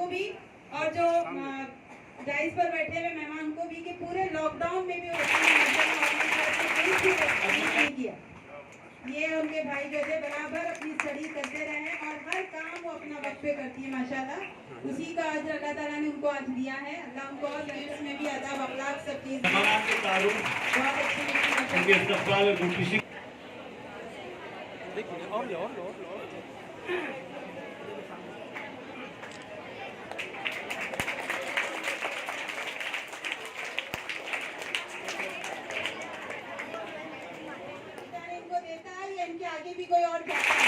उनको भी और जो डाइस पर बैठे हुए मेहमान को भी कि पूरे लॉकडाउन में भी नहीं किया। ये उनके भाई जो थे बराबर अपनी स्टडी करते रहे और हर काम वो अपना वक्त पे करती है माशाल्लाह। उसी का अजर अल्लाह ताला ने उनको आज दिया है। अल्लाह उनको और में भी अदब अखलाक सब चीज़ बहुत अच्छी। इनके आगे भी कोई और जाता है।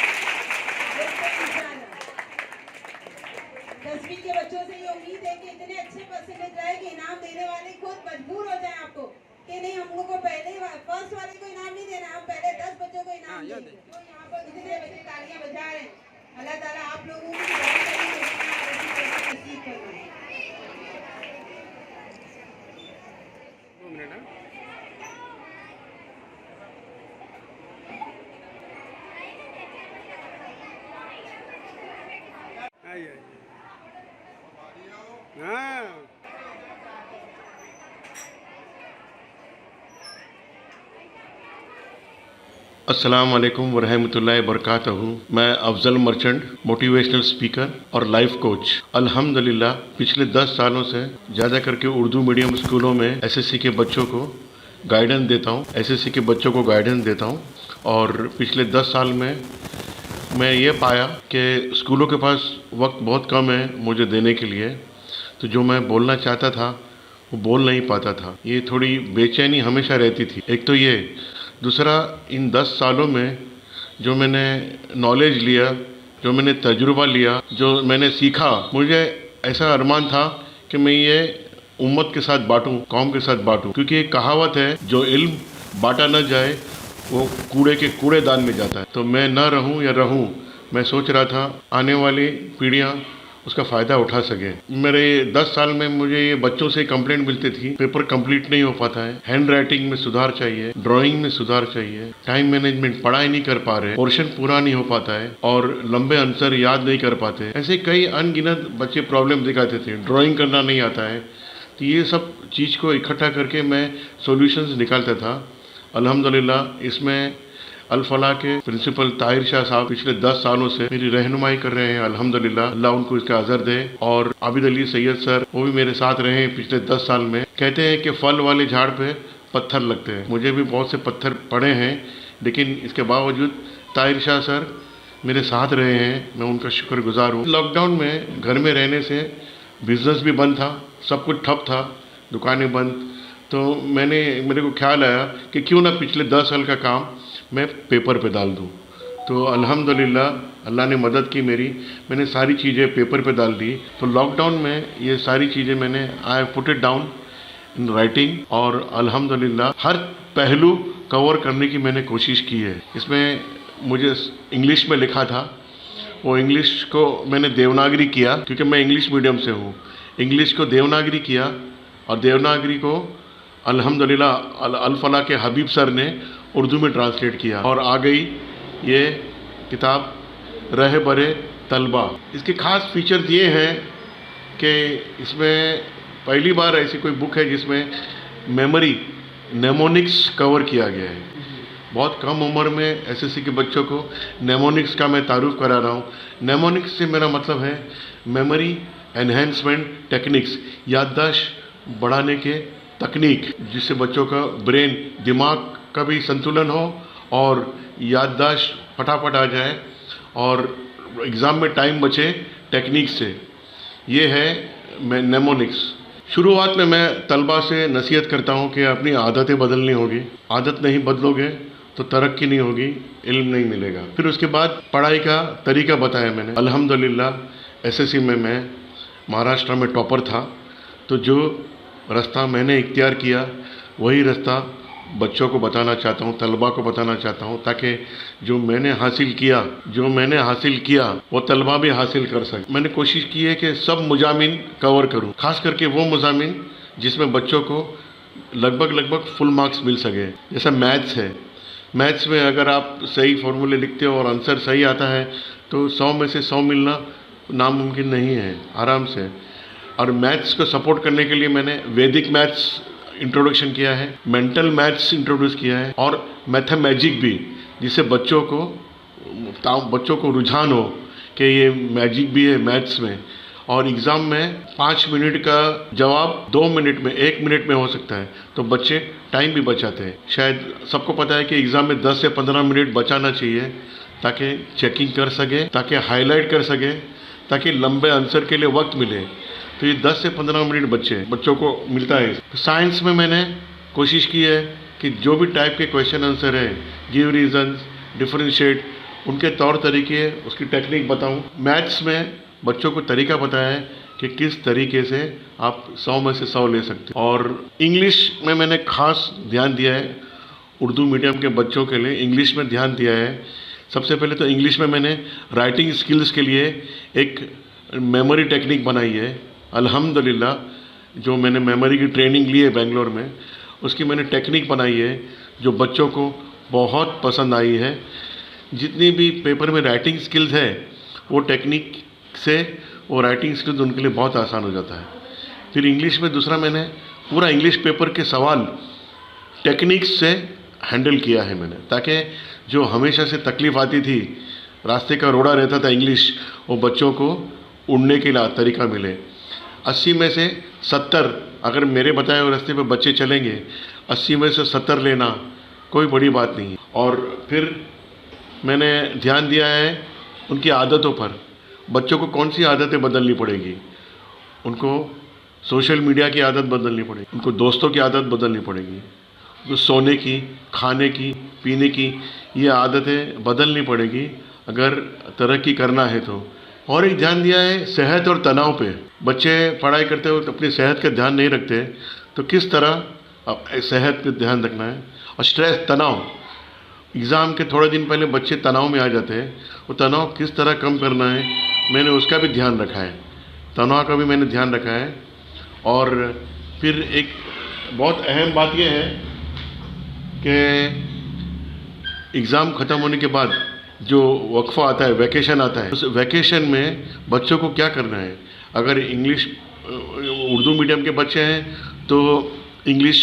10वीं के बच्चों से ये उम्मीद है कि इतने अच्छे परसेंटेज लाए कि इनाम देने वाले खुद मजबूर हो जाए आपको कि नहीं, हम लोग को पहले फर्स्ट वाले को इनाम नहीं देना, हम पहले 10 बच्चों को इनाम देंगे। तो यहाँ पर इतने बच्चे तालियां बजा रहे हैं। अल्लाह ताला आप लोगों को नसीब करवाए। अस्सलाम वालेकुम वरहमतुल्लाहि वबरकातुहू। मैं अफजल मर्चेंट, मोटिवेशनल स्पीकर और लाइफ कोच। अल्हम्दुलिल्लाह पिछले 10 सालों से ज़्यादा करके उर्दू मीडियम स्कूलों में एसएससी के बच्चों को गाइडेंस देता हूँ। और पिछले 10 साल में मैं ये पाया कि स्कूलों के पास वक्त बहुत कम है मुझे देने के लिए, तो जो मैं बोलना चाहता था वो बोल नहीं पाता था। ये थोड़ी बेचैनी हमेशा रहती थी। एक तो ये, दूसरा इन 10 सालों में जो मैंने नॉलेज लिया, जो मैंने तजुर्बा लिया, जो मैंने सीखा, मुझे ऐसा अरमान था कि मैं ये उम्मत के साथ बांटूं, कौम के साथ बांटूं। क्योंकि एक कहावत है, जो इल्म बांटा न जाए वो कूड़े के कूड़ेदान में जाता है। तो मैं न रहूं या रहूं, मैं सोच रहा था आने वाली पीढ़ियां उसका फ़ायदा उठा सके। मेरे 10 साल में मुझे ये बच्चों से कंप्लेंट मिलती थी, पेपर कंप्लीट नहीं हो पाता है, हैंड राइटिंग में सुधार चाहिए, ड्राइंग में सुधार चाहिए, टाइम मैनेजमेंट, पढ़ाई नहीं कर पा रहे, पोर्शन पूरा नहीं हो पाता है और लंबे आंसर याद नहीं कर पाते। ऐसे कई अनगिनत बच्चे प्रॉब्लम दिखाते थे, ड्राइंग करना नहीं आता है। तो ये सब चीज़ को इकट्ठा करके मैं सॉल्यूशंस निकालता था। अल्हम्दुलिल्लाह इसमें अल-फलाह के प्रिंसिपल ताहिर शाह साहब पिछले 10 सालों से मेरी रहनुमाई कर रहे हैं। अल्हम्दुलिल्लाह, अल्लाह उनको इसका अजर दे। और आबिद अली सैयद सर, वो भी मेरे साथ रहे हैं पिछले 10 साल में। कहते हैं कि फल वाले झाड़ पे पत्थर लगते हैं। मुझे भी बहुत से पत्थर पड़े हैं, लेकिन इसके बावजूद ताहिर शाह सर मेरे साथ रहे हैं, मैं उनका शुक्रगुजार हूँ। लॉकडाउन में घर में रहने से बिज़नेस भी बंद था, सब कुछ ठप था, दुकानें बंद। तो मेरे को ख्याल आया कि क्यों ना पिछले 10 साल का काम मैं पेपर पे डाल दूँ। तो अल्हम्दुलिल्लाह अल्लाह ने मदद की मेरी, मैंने सारी चीज़ें पेपर पे डाल दी। तो लॉकडाउन में ये सारी चीज़ें मैंने I put it down in writing और अल्हम्दुलिल्लाह हर पहलू कवर करने की मैंने कोशिश की है। इसमें मुझे इंग्लिश में लिखा था, वो इंग्लिश को मैंने देवनागरी किया, क्योंकि मैं इंग्लिश मीडियम से हूँ। इंग्लिश को देवनागरी किया और देवनागरी को अल्हम्दुलिल्लाह अल-फलाह के हबीब सर ने उर्दू में ट्रांसलेट किया और आ गई ये किताब रह बरे तलबा। इसके ख़ास फीचर्स ये हैं कि इसमें पहली बार ऐसी कोई बुक है जिसमें मेमोरी नेमोनिक्स कवर किया गया है। बहुत कम उम्र में एसएससी के बच्चों को नेमोनिक्स का मैं तारुफ करा रहा हूँ। नेमोनिक्स से मेरा मतलब है मेमोरी एनहेंसमेंट टेक्निक्स, याददाश्त बढ़ाने के तकनीक, जिससे बच्चों का ब्रेन, दिमाग का भी संतुलन हो और याददाश्त फटाफट आ जाए और एग्ज़ाम में टाइम बचे टेक्निक से। ये है नेमोनिक्स। शुरुआत में मैं तलबा से नसीहत करता हूँ कि अपनी आदतें बदलनी होगी। आदत नहीं बदलोगे तो तरक्की नहीं होगी, इल्म नहीं मिलेगा। फिर उसके बाद पढ़ाई का तरीका बताया मैंने। अल्हम्दुलिल्लाह एसएससी में मैं महाराष्ट्र में टॉपर था, तो जो रास्ता मैंने इख्तियार किया वही रास्ता बच्चों को बताना चाहता हूँ, तलबा को बताना चाहता हूँ, ताकि जो मैंने हासिल किया वो तलबा भी हासिल कर सके। मैंने कोशिश की है कि सब मुजामिन कवर करूँ, खास करके वो मुजामिन जिसमें बच्चों को लगभग फुल मार्क्स मिल सके। जैसा मैथ्स है, मैथ्स में अगर आप सही फॉर्मूले लिखते हो और आंसर सही आता है तो 100 में से 100 मिलना नामुमकिन नहीं है, आराम से। और मैथ्स को सपोर्ट करने के लिए मैंने वैदिक मैथ्स इंट्रोडक्शन किया है, मेंटल मैथ्स इंट्रोड्यूस किया है और मैथमेजिक भी, जिससे बच्चों को रुझान हो कि ये मैजिक भी है मैथ्स में। और एग्ज़ाम में 5 मिनट का जवाब 2 मिनट में, 1 मिनट में हो सकता है, तो बच्चे टाइम भी बचाते हैं। शायद सबको पता है कि एग्ज़ाम में 10 से 15 मिनट बचाना चाहिए ताकि चेकिंग कर सके, ताकि हाईलाइट कर सके, ताकि लंबे आंसर के लिए वक्त मिले। तो ये 10 से 15 मिनट बच्चों को मिलता है। साइंस में मैंने कोशिश की है कि जो भी टाइप के क्वेश्चन आंसर है, गिव रीजंस, डिफरेंशिएट, उनके तौर तरीके, उसकी टेक्निक बताऊं। मैथ्स में बच्चों को तरीका बताया है कि किस तरीके से आप 100 में से 100 ले सकते हैं। और इंग्लिश में मैंने खास ध्यान दिया है, उर्दू मीडियम के बच्चों के लिए इंग्लिश में ध्यान दिया है। सबसे पहले तो इंग्लिश में मैंने राइटिंग स्किल्स के लिए एक मेमोरी टेक्निक बनाई है। अल्हम्दुलिल्लाह जो मैंने मेमोरी की ट्रेनिंग ली है बेंगलोर में, उसकी मैंने टेक्निक बनाई है जो बच्चों को बहुत पसंद आई है। जितनी भी पेपर में राइटिंग स्किल्स है, वो टेक्निक से वो राइटिंग स्किल्स उनके लिए बहुत आसान हो जाता है। फिर इंग्लिश में दूसरा मैंने पूरा इंग्लिश पेपर के सवाल टेक्निक्स से हैंडल किया है मैंने, ताकि जो हमेशा से तकलीफ़ आती थी, रास्ते का रोड़ा रहता था इंग्लिश, वो बच्चों को उड़ने के लिए तरीका मिले। 80 में से 70 अगर मेरे बताए हुए रास्ते पे बच्चे चलेंगे, 80 में से 70 लेना कोई बड़ी बात नहीं। और फिर मैंने ध्यान दिया है उनकी आदतों पर। बच्चों को कौन सी आदतें बदलनी पड़ेगी, उनको सोशल मीडिया की आदत बदलनी पड़ेगी, उनको दोस्तों की आदत बदलनी पड़ेगी, उनको सोने की, खाने की, पीने की ये आदतें बदलनी पड़ेगी अगर तरक्की करना है तो। और एक ध्यान दिया है सेहत और तनाव पे। बच्चे पढ़ाई करते वक्त अपनी सेहत का ध्यान नहीं रखते, तो किस तरह सेहत पे ध्यान रखना है। और स्ट्रेस, तनाव, एग्ज़ाम के थोड़े दिन पहले बच्चे तनाव में आ जाते हैं, वो तनाव किस तरह कम करना है, मैंने उसका भी ध्यान रखा है, तनाव का भी मैंने ध्यान रखा है। और फिर एक बहुत अहम बात यह है कि एग्ज़ाम ख़त्म होने के बाद जो वक्फा आता है, वैकेशन आता है, उस वैकेशन में बच्चों को क्या करना है। अगर उर्दू मीडियम के बच्चे हैं तो इंग्लिश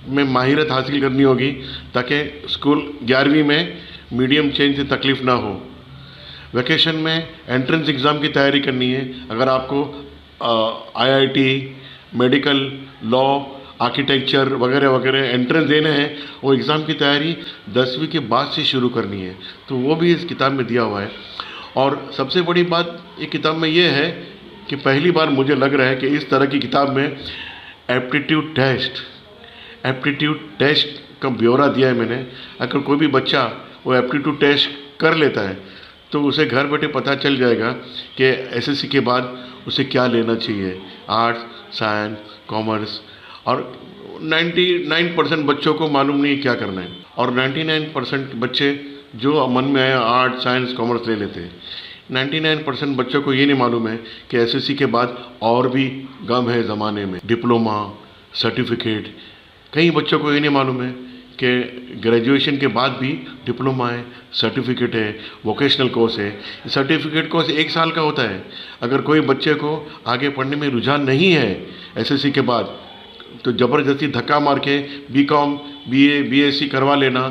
में माहिरत हासिल करनी होगी, ताकि स्कूल 11वीं में मीडियम चेंज से तकलीफ़ ना हो। वैकेशन में एंट्रेंस एग्ज़ाम की तैयारी करनी है। अगर आपको IIT, मेडिकल, लॉ, आर्किटेक्चर वगैरह वगैरह एंट्रेंस देने हैं, वो एग्ज़ाम की तैयारी 10वीं के बाद से शुरू करनी है, तो वो भी इस किताब में दिया हुआ है। और सबसे बड़ी बात एक किताब में ये है कि पहली बार मुझे लग रहा है कि इस तरह की किताब में एप्टीट्यूड टेस्ट का ब्यौरा दिया है मैंने। अगर कोई भी बच्चा वो एप्टीट्यूड टेस्ट कर लेता है तो उसे घर बैठे पता चल जाएगा कि SSC के बाद उसे क्या लेना चाहिए, आर्ट्स, साइंस, कॉमर्स। और 99% बच्चों को मालूम नहीं क्या करना है, और 99% बच्चे जो मन में आया आर्ट्स, साइंस, कॉमर्स ले लेते हैं। 99% बच्चों को ये नहीं मालूम है कि SSC के बाद और भी गम है ज़माने में, डिप्लोमा, सर्टिफिकेट। कई बच्चों को ये नहीं मालूम है कि ग्रेजुएशन के बाद भी डिप्लोमा है, सर्टिफिकेट है, वोकेशनल कोर्स है। सर्टिफिकेट कोर्स 1 साल का होता है। अगर कोई बच्चे को आगे पढ़ने में रुझान नहीं है SSC के बाद, तो ज़बरदस्ती धक्का मार के BCom, BA, BSc करवा लेना,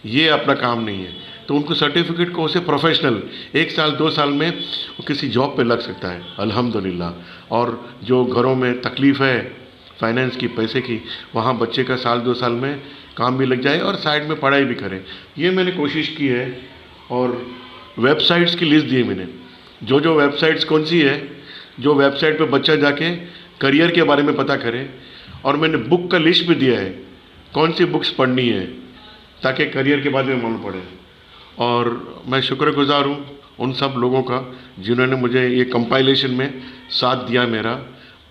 ये अपना काम नहीं है। तो उनको सर्टिफिकेट कोर्स से प्रोफेशनल 1 साल 2 साल में वो किसी जॉब पे लग सकता है, अल्हम्दुलिल्लाह। और जो घरों में तकलीफ़ है फाइनेंस की, पैसे की, वहाँ बच्चे का 1-2 साल में काम भी लग जाए और साइड में पढ़ाई भी करें, ये मैंने कोशिश की है। और वेबसाइट्स की लिस्ट दी है मैंने, जो वेबसाइट्स कौन सी है, जो वेबसाइट पे बच्चा जाके करियर के बारे में पता करे। और मैंने बुक का लिस्ट भी दिया है, कौन सी बुक्स पढ़नी है, ताकि करियर के बारे में मालूम पड़े। और मैं शुक्रगुज़ार हूँ उन सब लोगों का जिन्होंने मुझे ये कंपाइलेशन में साथ दिया मेरा।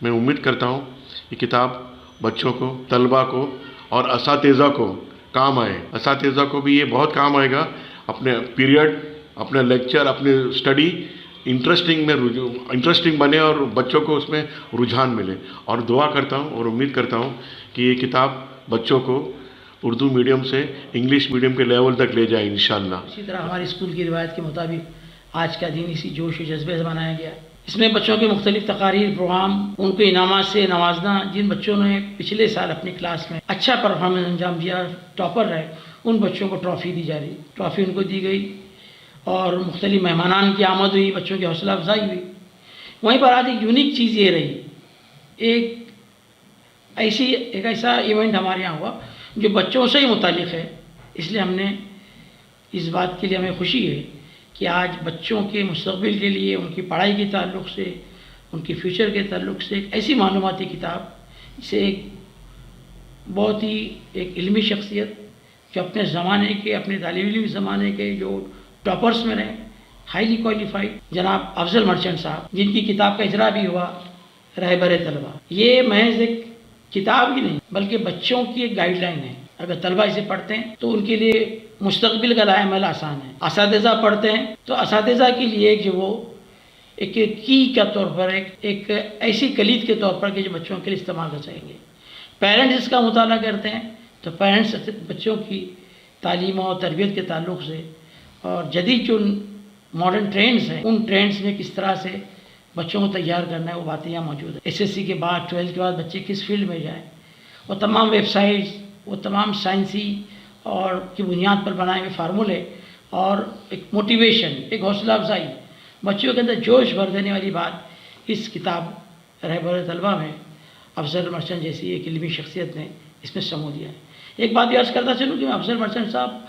मैं उम्मीद करता हूँ ये किताब बच्चों को, तलबा को और असातिज़ा को काम आए। असातिज़ा को भी ये बहुत काम आएगा, अपने पीरियड, अपने लेक्चर, अपने स्टडी इंटरेस्टिंग बने और बच्चों को उसमें रुझान मिले। और दुआ करता हूँ और उम्मीद करता हूँ कि ये किताब बच्चों को उर्दू मीडियम से इंग्लिश मीडियम के लेवल तक ले जाए इंशाअल्लाह। इसी तरह हमारे स्कूल की रिवायत के मुताबिक आज का दिन इसी जोश और जज्बे से मनाया गया। इसमें बच्चों के मुख्तलिफ तकारीर प्रोग्राम, उनको इनामात से नवाजना, जिन बच्चों ने पिछले साल अपनी क्लास में अच्छा परफॉर्मेंस अंजाम दिया, टॉपर रहे, उन बच्चों को ट्रॉफ़ी दी जा रही, ट्रॉफ़ी उनको दी गई और मुख्तलिफ मेहमानान की आमद हुई, बच्चों की हौसला अफजाई हुई। वहीं पर आज एक यूनिक चीज़ ये रही, एक ऐसा इवेंट हमारे यहाँ हुआ जो बच्चों से ही मुतालिक है, इसलिए हमने इस बात के लिए हमें खुशी है कि आज बच्चों के मुस्तक़बिल के लिए, उनकी पढ़ाई के ताल्लुक़ से, उनकी फ्यूचर के ताल्लुक़ से एक ऐसी मालूमाती किताब, जिसे एक बहुत ही एक इल्मी शख्सियत जो अपने ज़माने के, अपने तालिब इल्म ज़माने के जो टॉपर्स में रहे, हाईली क्वालिफाइड जनाब अफजल मर्चेंट साहब, जिनकी किताब का इजरा भी हुआ रहबर तलबा। ये महज एक किताब ही नहीं बल्कि बच्चों की एक गाइडलाइन है। अगर तलबा इसे पढ़ते हैं तो उनके लिए मुस्तक़बिल का लाएमल आसान है। असातिज़ा पढ़ते हैं तो असातिज़ा के लिए जो वो एक की का तौर पर, एक ऐसी कलीद के तौर पर कि जो बच्चों के लिए इस्तेमाल कर सकेंगे। पेरेंट्स इसका मुताला करते हैं तो पेरेंट्स बच्चों की तालीम और तरबियत के ताल्लुक़ से और जदीद जो मॉडर्न ट्रेंड्स हैं, उन ट्रेंड्स में किस तरह से बच्चों को तैयार करना है, वो बातें यहाँ मौजूद है। एसएससी के बाद, 12th के बाद बच्चे किस फील्ड में जाएँ, वो तमाम वेबसाइट्स, वो तमाम साइंसी और की बुनियाद पर बनाए हुए फार्मूले और एक मोटिवेशन, एक हौसला अफजाई, बच्चों के अंदर जोश भर देने वाली बात इस किताब रहबर तलबा में अफजल मर्चेंट जैसी एक इल्मी शख्सियत ने इसमें समूह दिया है। एक बात भी अर्ज़ करता चलूँ कि अफजल मर्चेंट साहब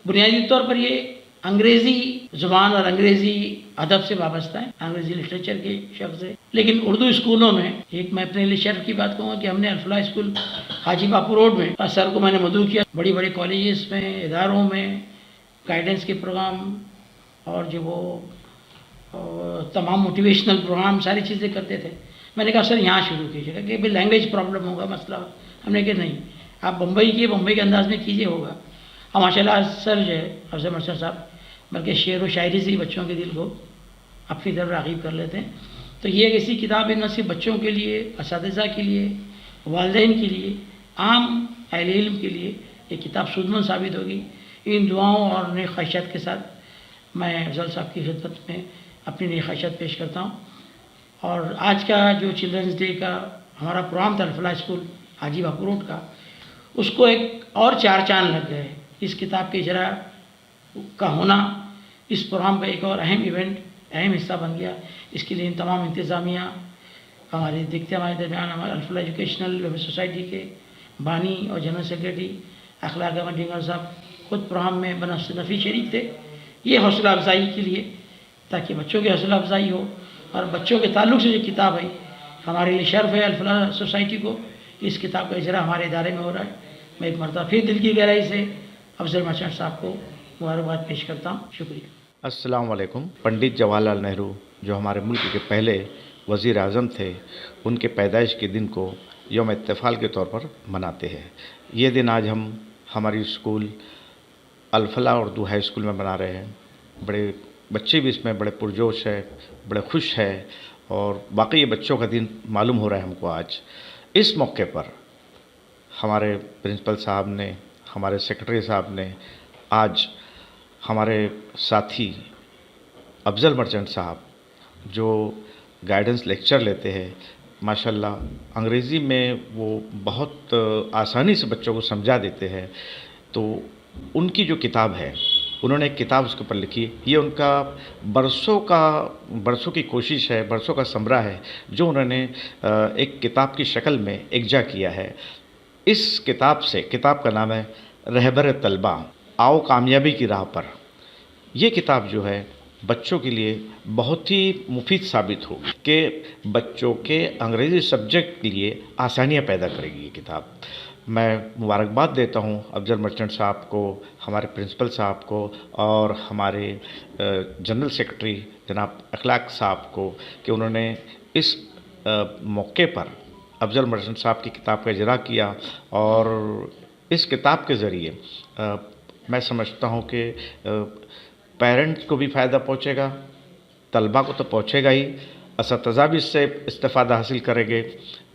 बुनियादी तौर पर ये अंग्रेज़ी ज़ुबान और अंग्रेज़ी अदब से वाबस्ता है, अंग्रेज़ी लिटरेचर के शख्स है। लेकिन उर्दू स्कूलों में एक मैं अपने लिए शर्फ की बात कहूँगा कि हमने अल्फलाह स्कूल हाजी बापू रोड में सर को मैंने मदऊ किया। बड़ी बड़ी कॉलेजेस में, इदारों में गाइडेंस के प्रोग्राम और जो वो तमाम मोटिवेशनल प्रोग्राम सारी चीज़ें करते थे। मैंने कहा सर यहाँ शुरू कीजिएगा कि भाई लैंग्वेज प्रॉब्लम होगा, मसला। हमने कहा नहीं, आप बम्बई के अंदाज़ में कीजिए, होगा। और माशाल्लाह सर जो है अफजल मर्चेंट साहब बल्कि शेर व शायरी से ही बच्चों के दिल को अपनी तरफ राग़िब कर लेते हैं। तो ये एक ऐसी किताब है न सिर्फ बच्चों के लिए, असातिज़ा के लिए, वालिदैन के लिए, आम अहले इल्म के लिए ये किताब सूदमंद साबित होगी। इन दुआओं और नेक ख्वाहिशात के साथ मैं अफजल साहब की खिदमत में अपनी नेक ख्वाहिशात पेश करता हूँ। और आज का जो चिल्ड्रंस डे का हमारा प्रोग्राम था अल्फलाह स्कूल हाजी बापू रोड का, उसको एक और चार चांद लग गए। इस किताब के इजरा का होना इस प्रोग्राम का एक और अहम इवेंट, अहम हिस्सा बन गया। इसके लिए इन तमाम इंतज़ामिया हमारे देखते हमारे दरमियान हमारे अल्फलाह एजुकेशनल वेलफेयर सोसाइटी के बानी और जनरल सेक्रेटरी अखलाक अहमद डिंगर साहब खुद प्रोग्राम में बनफ़ी शरीक थे। ये हौसला अफजाई के लिए, ताकि बच्चों की हौसला अफजाई हो और बच्चों के ताल्लुक़ से जो किताब है, हमारे लिए शर्फ़ है अल्फलाह सोसाइटी को इस किताब का इजरा हमारे इदारे में हो रहा है। मैं एक मरतबा फिर दिल की गहराई से अफजल मर्चेंट साहब को मुबारकबाद पेश करता हूँ। शुक्रिया। अस्सलाम वालेकुम। पंडित जवाहरलाल नेहरू जो हमारे मुल्क के पहले वज़ीर आज़म थे, उनके पैदाइश के दिन को यौम इत्तेफ़ाल के तौर पर मनाते हैं। ये दिन आज हम हमारी school Al Falah Urdu high school में मना रहे हैं। बड़े बच्चे भी इसमें बड़े पुरजोश है, बड़े खुश है और वाकई ये बच्चों का दिन मालूम हो रहा है हमको आज। इस मौके पर हमारे प्रिंसिपल साहब ने, हमारे सेक्रेटरी साहब ने आज हमारे साथी अफजल मर्चेंट साहब जो गाइडेंस लेक्चर लेते हैं, माशाल्लाह अंग्रेज़ी में वो बहुत आसानी से बच्चों को समझा देते हैं। तो उनकी जो किताब है, उन्होंने एक किताब उसके ऊपर लिखी। ये उनका बरसों की कोशिश है, बरसों का समरा है जो उन्होंने एक किताब की शक्ल में इकजा किया है। इस किताब का नाम है रहबर तलबा, आओ कामयाबी की राह पर। ये किताब जो है बच्चों के लिए बहुत ही मुफीद साबित होगी कि बच्चों के अंग्रेज़ी सब्जेक्ट के लिए आसानियाँ पैदा करेगी ये किताब। मैं मुबारकबाद देता हूँ अफजल मर्चेंट साहब को, हमारे प्रिंसिपल साहब को और हमारे जनरल सेक्रेटरी जनाब अखलाक साहब को कि उन्होंने इस मौके पर अफजल मर्चेंट साहब की किताब का इजरा किया। और इस किताब के ज़रिए मैं समझता हूँ कि पेरेंट्स को भी फ़ायदा पहुँचेगा, तलबा को तो पहुँचेगा ही, असातिज़ा भी इससे इस्तिफ़ादा हासिल करेंगे।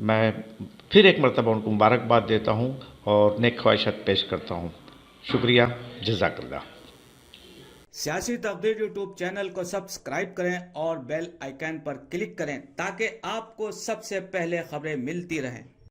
मैं फिर एक मरतबा उनको मुबारकबाद देता हूँ और नेक ख्वाहिशात पेश करता हूँ। शुक्रिया, जज़ाकल्लाह। सियासी तकदीर यूट्यूब चैनल को सब्सक्राइब करें और बेल आइकन पर क्लिक करें ताकि आपको सबसे पहले खबरें मिलती रहें।